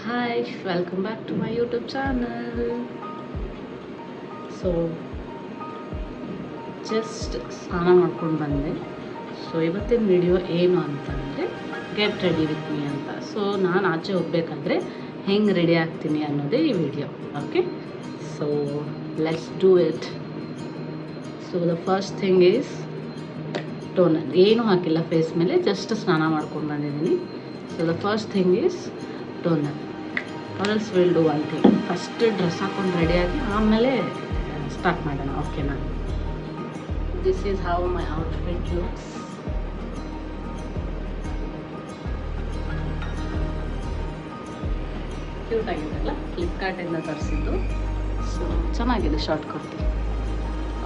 Hi, welcome back to my YouTube channel. So, just ಸ್ನಾನ ಮಾಡ್ಕೊಂಡು ಬಂದೆ. ಸೊ ಇವತ್ತಿನ ವಿಡಿಯೋ ಏನು ಅಂತಂದರೆ ಗೆಟ್ ರೆಡಿ ವಿತ್ ಮೀ ಅಂತ. ಸೊ ನಾನು ಆಚೆ ಹೋಗ್ಬೇಕಾದ್ರೆ ಹೆಂಗೆ ರೆಡಿ ಆಗ್ತೀನಿ ಅನ್ನೋದೇ ಈ video. Okay, so let's do it. So the first thing is toner. ಏನೂ ಹಾಕಿಲ್ಲ ಫೇಸ್ ಮೇಲೆ, ಜಸ್ಟ್ ಸ್ನಾನ ಮಾಡ್ಕೊಂಡು ಬಂದಿದ್ದೀನಿ. So the first thing is toner. Also will do one thing. First dress ಹಾಕ್ಕೊಂಡು ರೆಡಿಯಾಗಿ ಆಮೇಲೆ ಸ್ಟಾರ್ಟ್ ಮಾಡೋಣ, ಓಕೆನಾ? This is how my outfit looks. Cute ಆಗಿದೆಲ್ಲ, ಫ್ಲಿಪ್ಕಾರ್ಟಿಂದ ತರಿಸಿದ್ದು. ಸೊ ಚೆನ್ನಾಗಿದೆ, short kurti.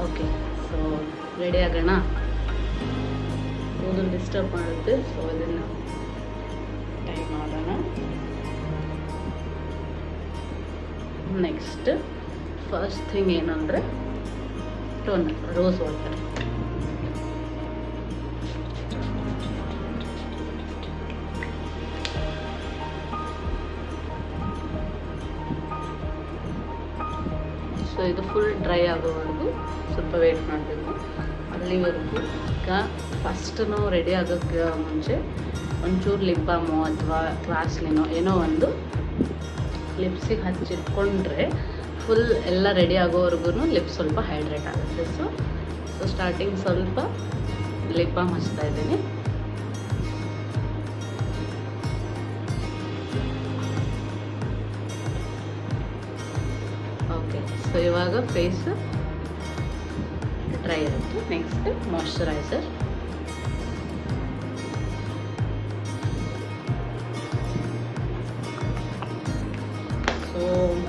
Okay, so ready ಆಗೋಣ. ಕೂದಲು ಡಿಸ್ಟರ್ಬ್ ಮಾಡುತ್ತೆ, ಸೊ ಅದನ್ನು ಟೈಮ್ ಮಾಡೋಣ. ನೆಕ್ಸ್ಟ್ ಫಸ್ಟ್ ಥಿಂಗ್ ಏನಂದರೆ ಟೋನರ್, ರೋಸ್ ವಾಟರ್. ಸೊ ಇದು ಫುಲ್ ಡ್ರೈ ಆಗೋವರೆಗೂ ಸ್ವಲ್ಪ ವೆಯ್ಟ್ ಮಾಡಬೇಕು. ಅಲ್ಲಿವರೆಗೂ ಈಗ ಫಸ್ಟ್ ನಾವು ರೆಡಿ ಆಗೋಕ್ಕೆ ಮುಂಚೆ ಒಂಚೂರು ಲಿಪ್ ಬಾಮು ಅಥವಾ ವ್ಯಾಸ್ಲಿನೋ ಏನೋ ಒಂದು ಲಿಪ್ಸಿಗೆ ಹಚ್ಚಿಟ್ಕೊಂಡ್ರೆ ಫುಲ್ ಎಲ್ಲ ರೆಡಿ ಆಗೋವರೆಗೂ ಲಿಪ್ ಸ್ವಲ್ಪ ಹೈಡ್ರೇಟ್ ಆಗುತ್ತೆ. ಸೊ ಸ್ಟಾರ್ಟಿಂಗ್ ಸ್ವಲ್ಪ ಲಿಪ್ ಬಾಮ್ ಹಚ್ತಾ ಇದ್ದೀನಿ. ಓಕೆ, ಸೊ ಇವಾಗ ಫೇಸ್ ಡ್ರೈ ಆಯಿತು. Next moisturiser.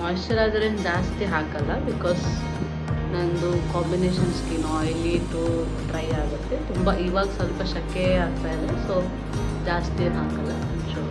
ಮಾಯ್ಶ್ಚರೈಸರ್ ಏನು ಜಾಸ್ತಿ ಹಾಕಲ್ಲ, ಬಿಕಾಸ್ ನಂದು combination skin oily to dry ಆಗುತ್ತೆ ತುಂಬ. ಇವಾಗ ಸ್ವಲ್ಪ ಶೆಕೆ ಆಗ್ತಾ ಇದೆ, ಸೊ ಜಾಸ್ತಿ ಏನು ಹಾಕಲ್ಲ, ಒಂಚೂರು.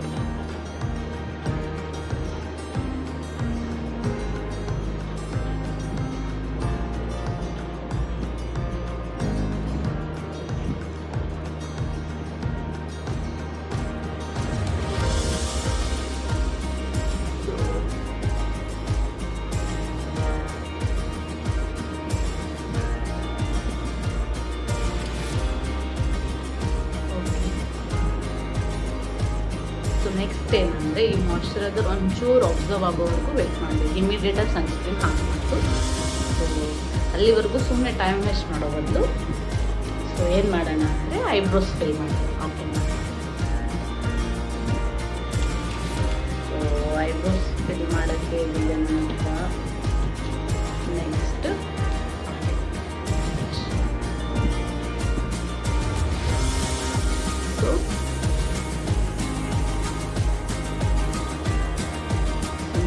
ನೆಕ್ಸ್ಟ್ ಏನಂದರೆ ಈ ಮಾಯ್ಶ್ಚರೈಸರ್ ಒಂಚೂರು ಅಬ್ಸರ್ವ್ ಆಗೋವರೆಗೂ ವೆಯ್ಟ್ ಮಾಡಬೇಕು. ಇಮಿಡಿಯೇಟಾಗಿ ಸನ್ಸ್ಕ್ರೀನ್ ಹಾಕಬೇಕು. ಸೊ ಅಲ್ಲಿವರೆಗೂ ಸುಮ್ಮನೆ ಟೈಮ್ ವೇಸ್ಟ್ ಮಾಡೋ ಬದಲು ಸೊ ಏನು ಮಾಡೋಣ ಅಂದರೆ ಐಬ್ರೋಸ್ ಫಿಲ್ ಮಾಡೋಣ, ಓಕೆನಾ? ಸೊ ಐಬ್ರೋಸ್ ಫಿಲ್ ಮಾಡೋಕ್ಕೆ ಇದನ್ನು ನೆಕ್ಸ್ಟ್ ಸೊ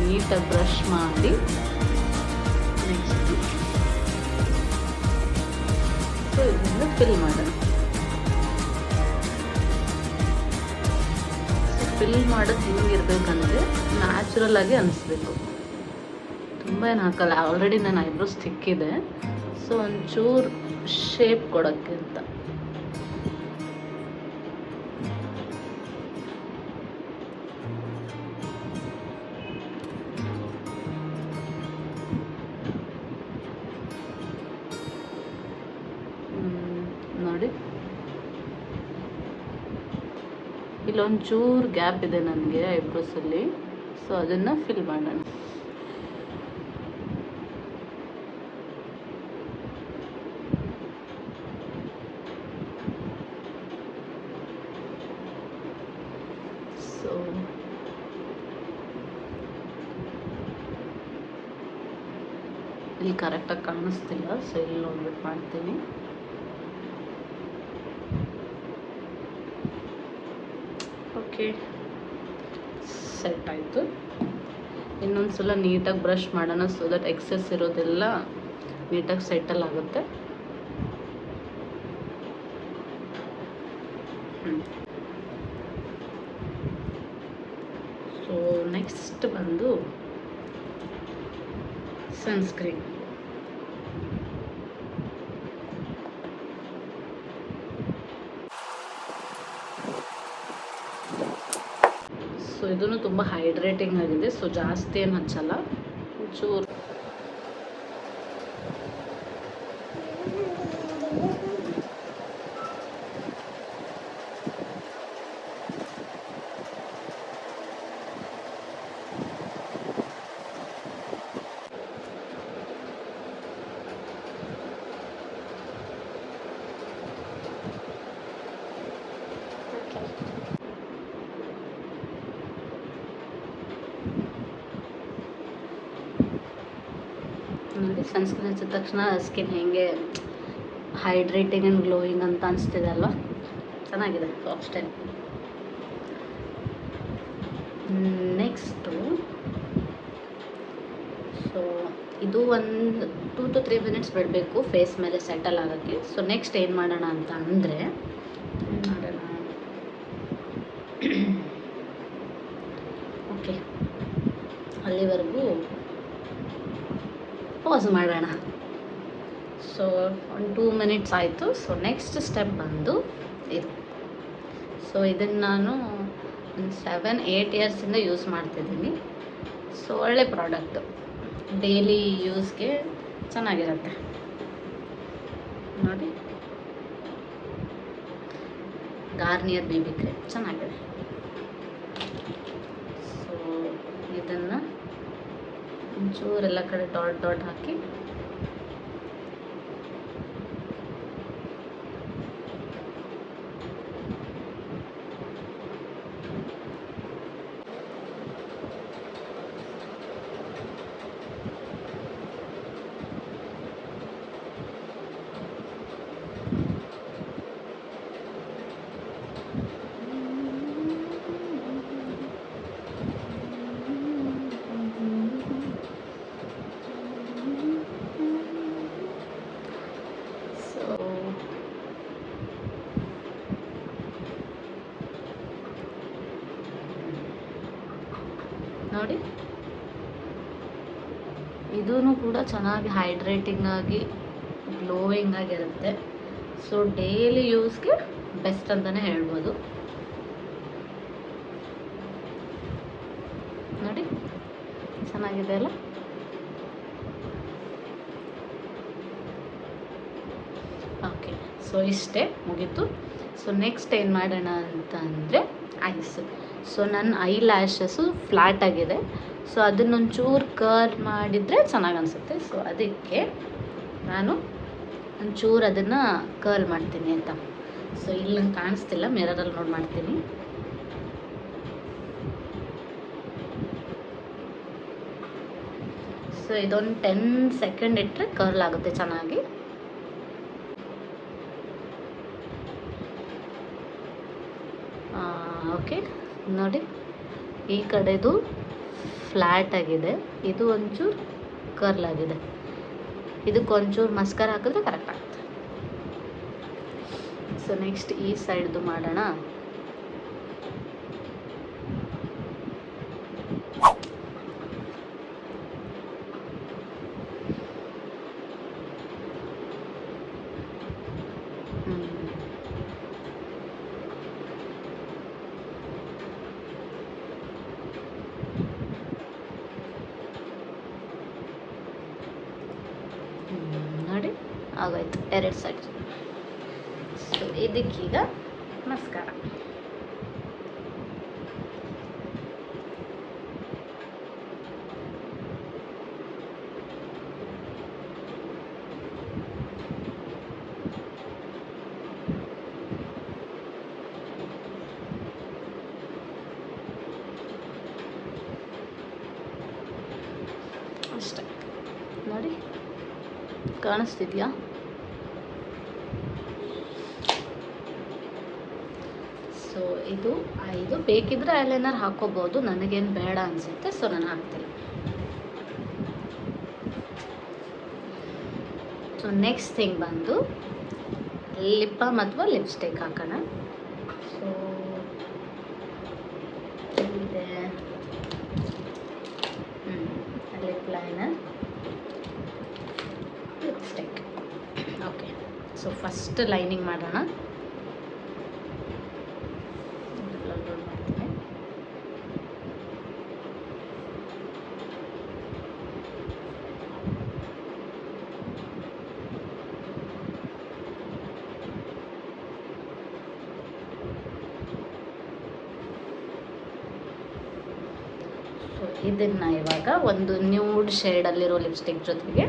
ನೀಟಾಗಿ ಬ್ರಷ್ ಮಾಡಿ ನೆಕ್ಸ್ಟ್ ಸೊ ಇದರಿಂದ ಫಿಲ್ ಮಾಡೋಣ. ಫಿಲ್ ಮಾಡೋದು ಹೆಂಗಿರ್ಬೇಕಂದ್ರೆ ನ್ಯಾಚುರಲ್ ಆಗಿ ಅನಿಸ್ಬೇಕು. ತುಂಬ ಏನು ಹಾಕಲ್ಲ, ಆಲ್ರೆಡಿ ನನ್ನ ಐಬ್ರೋಸ್ ತಿಕ್ಕಿದೆ. ಸೊ ಒಂಚೂರು ಶೇಪ್ ಕೊಡೋಕ್ಕೆ ಅಂತ. ನೋಡಿ, ಇಲ್ಲೊಂಚೂರು ಗ್ಯಾಪ್ ಇದೆ ನನಗೆ ಐಬ್ರೋಸಲ್ಲಿ. ಸೊ ಅದನ್ನು ಫಿಲ್ ಮಾಡೋಣ. ಸೊ ಇಲ್ಲಿ ಕರೆಕ್ಟಾಗಿ ಕಾಣಿಸ್ತಿಲ್ಲ, ಸೊ ಇಲ್ಲಿ ನೋಡ್ಬಿಟ್ಟು ಮಾಡ್ತೀನಿ. ಓಕೆ, ಸೆಟ್ ಆಯಿತು. ಇನ್ನೊಂದು ಸಲ ನೀಟಾಗಿ ಬ್ರಷ್ ಮಾಡೋಣ, ಸೊ ದಟ್ ಎಕ್ಸೆಸ್ ಇರೋದೆಲ್ಲ ನೀಟಾಗಿ ಸೆಟಲ್ ಆಗುತ್ತೆ. ಸೊ ನೆಕ್ಸ್ಟ್ ಬಂದು ಸನ್ಸ್ಕ್ರೀನ್. ಇದೂ ತುಂಬ ಹೈಡ್ರೇಟಿಂಗ್ ಆಗಿದೆ. ಸೊ ಜಾಸ್ತಿ ಏನು ಹಚ್ಚಲ್ಲ, ಒಂಚೂರು. ನೋಡಿ, ಸನ್ಸ್ಕ್ರೀನ್ ಹಚ್ಚಿದ ತಕ್ಷಣ ಸ್ಕಿನ್ ಹೇಗೆ ಹೈಡ್ರೇಟಿಂಗ್ ಆ್ಯಂಡ್ ಗ್ಲೋಯಿಂಗ್ ಅಂತ ಅನಿಸ್ತಿದೆ ಅಲ್ವಾ? ಚೆನ್ನಾಗಿದೆ ಸಾಫ್ಟ್ ಸ್ಟೈಲ್. ನೆಕ್ಸ್ಟು, ಸೊ ಇದು ಒಂದು 2 to 3 ಮಿನಿಟ್ಸ್ ಬಿಡಬೇಕು ಫೇಸ್ ಮೇಲೆ ಸೆಟಲ್ ಆಗೋಕ್ಕೆ. ಸೊ ನೆಕ್ಸ್ಟ್ ಏನು ಮಾಡೋಣ ಅಂತ ಅಂದರೆ, ಓಕೆ, ಅಲ್ಲಿವರೆಗೂ ಪಾಸ್ ಮಾಡೋಣ. ಸೊ ಒಂದು 2 ಮಿನಿಟ್ಸ್ ಆಯಿತು. ಸೊ ನೆಕ್ಸ್ಟ್ ಸ್ಟೆಪ್ ಬಂದು ಇದು. ಸೊ ಇದನ್ನು ನಾನು 7-8 ಇಯರ್ಸಿಂದ ಯೂಸ್ ಮಾಡ್ತಿದ್ದೀನಿ. ಸೊ ಒಳ್ಳೆ ಪ್ರಾಡಕ್ಟು, ಡೈಲಿ ಯೂಸ್ಗೆ ಚೆನ್ನಾಗಿರುತ್ತೆ. ನೋಡಿ, ಗಾರ್ನಿಯರ್ ಬೇಬಿ ಕ್ರೀಮ್ ಚೆನ್ನಾಗಿದೆ. ಸೊ ಇದನ್ನು ಒಂಚೂರೆಲ್ಲ ಕಡೆ ಡಾಟ್ ಡಾಟ್ ಹಾಕಿ ನೋಡಿ, ಇದೂ ಕೂಡ ಚೆನ್ನಾಗಿ ಹೈಡ್ರೇಟಿಂಗ್ ಆಗಿ ಗ್ಲೋಯಿಂಗ್ ಆಗಿರುತ್ತೆ. ಸೊ ಡೈಲಿ ಯೂಸ್ಗೆ ಬೆಸ್ಟ್ ಅಂತಲೇ ಹೇಳ್ಬೋದು. ನೋಡಿ, ಚೆನ್ನಾಗಿದೆ ಅಲ್ಲ? ಓಕೆ, ಸೊ ಇಷ್ಟೇ ಮುಗೀತು. ಸೊ ನೆಕ್ಸ್ಟ್ ಏನು ಮಾಡೋಣ ಅಂತ ಅಂದರೆ ಐಸ್. ಸೊ ನನ್ನ ಐ ಲ್ಯಾಶಸ್ಸು ಫ್ಲ್ಯಾಟ್ ಆಗಿದೆ. ಸೊ ಅದನ್ನೊಂಚೂರು ಕರ್ಲ್ ಮಾಡಿದರೆ ಚೆನ್ನಾಗಿ ಅನಿಸುತ್ತೆ. ಸೊ ಅದಕ್ಕೆ ನಾನು ಒಂಚೂರು ಅದನ್ನು ಕರ್ಲ್ ಮಾಡ್ತೀನಿ ಅಂತ. ಸೊ ಇಲ್ಲಿ ನಂಗೆ ಕಾಣಿಸ್ತಿಲ್ಲ, ಮಿರರಲ್ಲಿ ನೋಡಿ ಮಾಡ್ತೀನಿ. ಸೊ ಇದೊಂದು 10 ಸೆಕೆಂಡ್ ಇಟ್ಟರೆ ಕರ್ಲ್ ಆಗುತ್ತೆ ಚೆನ್ನಾಗಿ. ಓಕೆ, ನೋಡಿ, ಈ ಕಡೆದು ಫ್ಲ್ಯಾಟ್ ಆಗಿದೆ, ಇದು ಒಂಚೂರು ಕರ್ಲ್ ಆಗಿದೆ. ಇದಕ್ಕೆ ಒಂಚೂರು ಮಸ್ಕರ ಹಾಕಿದ್ರೆ ಕರೆಕ್ಟ್ ಆಗುತ್ತೆ. ಸೊ ನೆಕ್ಸ್ಟ್ ಈ ಸೈಡ್ದು ಮಾಡೋಣ. ನೋಡಿ, ಆಗೋಯ್ತು 2 ಸೈಡ್. So ಇದಕ್ಕೀಗ mascara. ಅಷ್ಟೇ, ನೋಡಿ, ಕಾಣಿಸ್ತಿದೆಯಾ? ಸೊ ಇದು ಬೇಕಿದ್ರೆ ಐಲೈನರ್ ಹಾಕೋಬೋದು, ನನಗೇನು ಬೇಡ ಅನಿಸುತ್ತೆ. ಸೊ ನಾನು ಹಾಕ್ತೀನಿ. ಸೊ ನೆಕ್ಸ್ಟ್ ಥಿಂಗ್ ಬಂದು ಲಿಪ್ ಬಾಮ್ ಅಥವಾ ಲಿಪ್ಸ್ಟಿಕ್ ಹಾಕೋಣ. ಸೊ ಇದೆ lip liner, lipstick. Okay, so first lining ಮಾಡೋಣ. ಸೊ ಇದನ್ನು ಇವಾಗ ಒಂದು ನ್ಯೂಡ್ ಶೇಡಲ್ಲಿರೋ ಲಿಪ್ಸ್ಟಿಕ್ ಜೊತೆಗೆ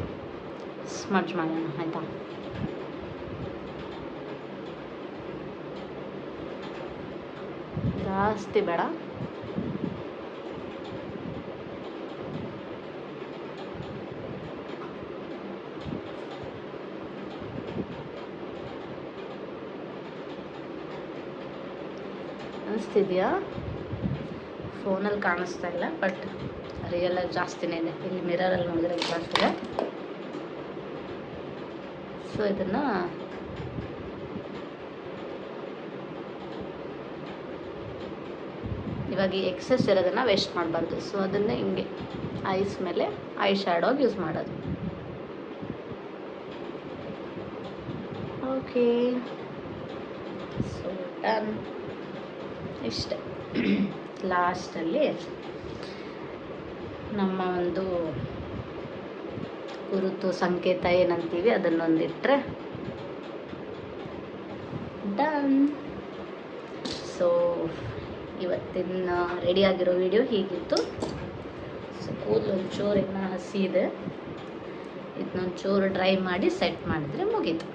ಸ್ಮಡ್ಜ್ ಮಾಡೋಣ ಆಯಿತಾ. ಜಾಸ್ತಿ ಬೇಡ, ಅನಿಸ್ತಿದೆಯಾ? ಫೋನಲ್ಲಿ ಕಾಣಿಸ್ತಾ ಇಲ್ಲ, ಬಟ್ ರಿಯಲಾಗಿ ಜಾಸ್ತಿನೇ ಇದೆ. ಇಲ್ಲಿ ಮಿರರಲ್ಲಿ ನೋಡಿದ್ರೆ ಗೊತ್ತಾಗ್ತಿದೆ. ಸೊ ಇದನ್ನು ಇವಾಗ ಈ ಎಕ್ಸೆಸ್ ಇರೋದನ್ನು ವೇಸ್ಟ್ ಮಾಡಬಾರ್ದು. ಸೊ ಅದನ್ನು ಹಿಂಗೆ ಐಸ್ ಮೇಲೆ ಐ ಶ್ಯಾಡೋಗಿ ಯೂಸ್ ಮಾಡೋದು. Okay, so done. ಇಷ್ಟೇ. ಲಾಸ್ಟಲ್ಲಿ ನಮ್ಮ ಒಂದು ಗುರುತು ಸಂಕೇತ ಏನಂತೀವಿ ಅದನ್ನೊಂದಿಟ್ಟರೆ ಡನ್. ಸೊ ಇವತ್ತಿನ ರೆಡಿಯಾಗಿರೋ ವಿಡಿಯೋ ಹೀಗಿತ್ತು. ಸೊ ಕೂದಲು ಒಂಚೂರು ಇನ್ನೂ ಹಸಿ ಇದೆ, ಇದನ್ನೊಂಚೂರು ಡ್ರೈ ಮಾಡಿ ಸೆಟ್ ಮಾಡಿದರೆ ಮುಗೀತು.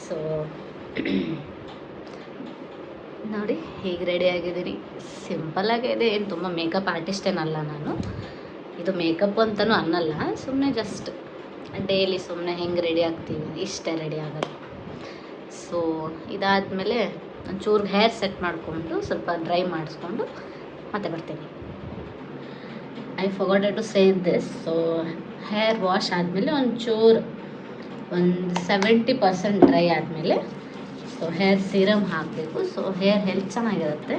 ಸೊ ನೋಡಿ ಹೀಗೆ ರೆಡಿಯಾಗಿದ್ದೀನಿ. ಸಿಂಪಲ್ಲಾಗಿದೆ, ಏನು ತುಂಬ ಮೇಕಪ್ ಆರ್ಟಿಸ್ಟ್ ಏನಲ್ಲ ನಾನು. ಇದು ಮೇಕಪ್ ಅಂತಲೂ ಅನ್ನಲ್ಲ, ಸುಮ್ಮನೆ ಜಸ್ಟ್ ಡೈಲಿ ಸುಮ್ಮನೆ ಹೆಂಗೆ ರೆಡಿ ಆಗ್ತೀವಿ ಇಷ್ಟೇ ರೆಡಿ ಆಗೋದು. ಸೊ ಇದಾದಮೇಲೆ ಒಂಚೂರು ಹೇರ್ ಸೆಟ್ ಮಾಡಿಕೊಂಡು ಸ್ವಲ್ಪ ಡ್ರೈ ಮಾಡಿಸ್ಕೊಂಡು ಮತ್ತೆ ಬರ್ತೀನಿ. I forgotted to say this. So hair wash ಆದಮೇಲೆ ಒಂಚೂರು ಒಂದು 70% ಡ್ರೈ ಆದಮೇಲೆ ಸೊ ಹೇರ್ ಸೀರಮ್ ಹಾಕಬೇಕು. ಸೊ ಹೇರ್ ಹೆಲ್ತ್ ಚೆನ್ನಾಗಿರುತ್ತೆ.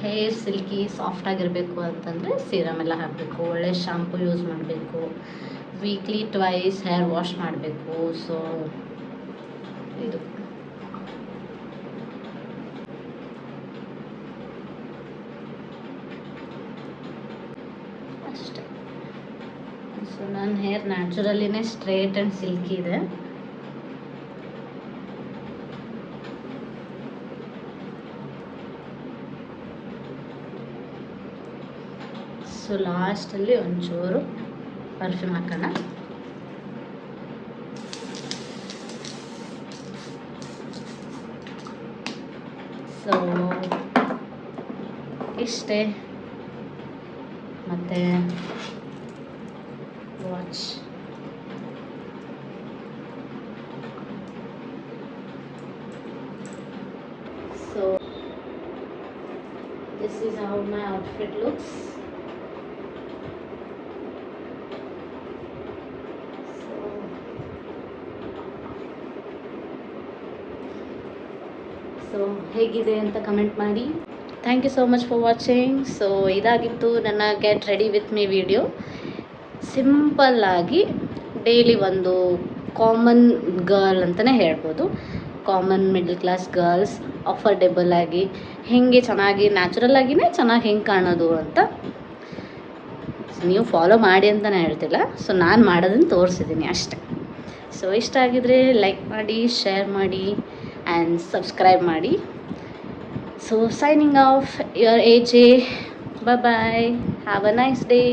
ಹೇರ್ ಸಿಲ್ಕಿ ಸಾಫ್ಟಾಗಿರಬೇಕು ಅಂತಂದರೆ ಸೀರಮ್ ಎಲ್ಲ ಹಾಕಬೇಕು, ಒಳ್ಳೆ ಶಾಂಪು ಯೂಸ್ ಮಾಡಬೇಕು, ವೀಕ್ಲಿ ಟ್ವೈಸ್ ಹೇರ್ ವಾಶ್ ಮಾಡಬೇಕು. ಸೊ ಇದು ಅಷ್ಟೆ. ಸೊ ನನ್ನ ಹೇರ್ ನ್ಯಾಚುರಲಿನೇ ಸ್ಟ್ರೇಟ್ ಆ್ಯಂಡ್ ಸಿಲ್ಕಿ ಇದೆ. ಸೊ ಲಾಸ್ಟಲ್ಲಿ ಒಂಚೂರು ಪರ್ಫ್ಯೂಮ್ ಹಾಕೋಣ. ಸೊ ಇಷ್ಟೇ. ಮತ್ತು watch so this is how my outfit looks. So ಹೇಗಿದೆ ಅಂತ ಕಮೆಂಟ್ ಮಾಡಿ. Thank you so much for watching. So ಇದಾಗಿತ್ತು ನನ್ನ get ready with me video. ಸಿಂಪಲ್ಲಾಗಿ ಡೈಲಿ ಒಂದು ಕಾಮನ್ ಗರ್ಲ್ ಅಂತಲೇ ಹೇಳ್ಬೋದು. Common middle class girls affordable ಆಗಿ ಹೇಗೆ ಚೆನ್ನಾಗಿ ನ್ಯಾಚುರಲ್ ಆಗಿಯೇ ಚೆನ್ನಾಗಿ ಹೆಂಗೆ ಕಾಣೋದು ಅಂತ ನೀವು ಫಾಲೋ ಮಾಡಿ ಅಂತಲೇ ಹೇಳ್ತಿಲ್ಲ. ಸೊ ನಾನು ಮಾಡೋದನ್ನು ತೋರಿಸಿದ್ದೀನಿ ಅಷ್ಟೆ. ಸೊ ಇಷ್ಟ ಆಗಿದರೆ ಲೈಕ್ ಮಾಡಿ, ಶೇರ್ ಮಾಡಿ ಆ್ಯಂಡ್ ಸಬ್ಸ್ಕ್ರೈಬ್ ಮಾಡಿ. So signing off, your AJ. Bye bye. Have a nice day.